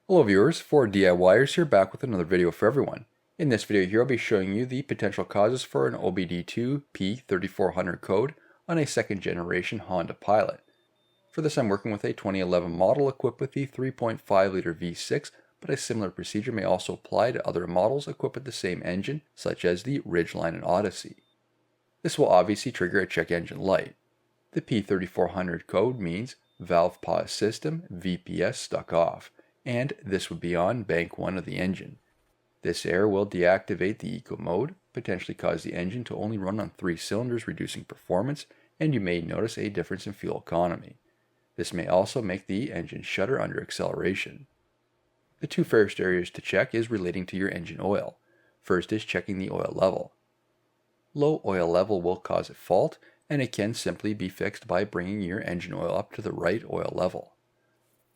Hello viewers, 4DIYers here, back with another video for everyone. In this video here I'll be showing you the potential causes for an OBD2 P3400 code on a second generation Honda Pilot. For this I'm working with a 2011 model equipped with the 3.5 liter V6, but a similar procedure may also apply to other models equipped with the same engine, such as the Ridgeline and Odyssey. This will obviously trigger a check engine light. The P3400 code means valve pause system VPS stuck off, and this would be on bank 1 of the engine. This error will deactivate the eco mode, potentially cause the engine to only run on 3 cylinders, reducing performance, and you may notice a difference in fuel economy. This may also make the engine shudder under acceleration. The two first areas to check is relating to your engine oil. First is checking the oil level. Low oil level will cause a fault, and it can simply be fixed by bringing your engine oil up to the right oil level.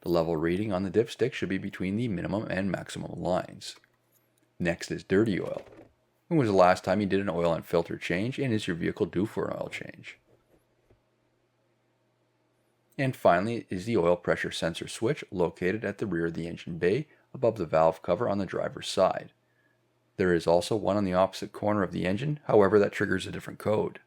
The level reading on the dipstick should be between the minimum and maximum lines. Next is dirty oil. When was the last time you did an oil and filter change, and is your vehicle due for an oil change? And finally is the oil pressure sensor switch located at the rear of the engine bay above the valve cover on the driver's side. There is also one on the opposite corner of the engine, however that triggers a different code.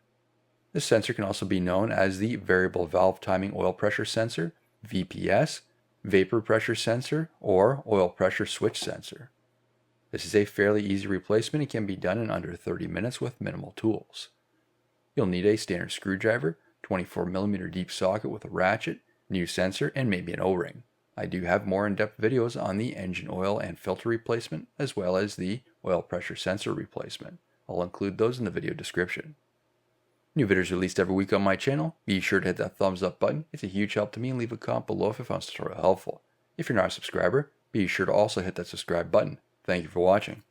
This sensor can also be known as the variable valve timing oil pressure sensor, VPS, vapor pressure sensor, or oil pressure switch sensor. This is a fairly easy replacement and can be done in under 30 minutes with minimal tools. You'll need a standard screwdriver, 24mm deep socket with a ratchet, new sensor, and maybe an O-ring. I do have more in-depth videos on the engine oil and filter replacement, as well as the oil pressure sensor replacement. I'll include those in the video description. New videos released every week on my channel. Be sure to hit that thumbs up button. It's a huge help to me, and leave a comment below if you found this tutorial helpful. If you're not a subscriber, be sure to also hit that subscribe button. Thank you for watching.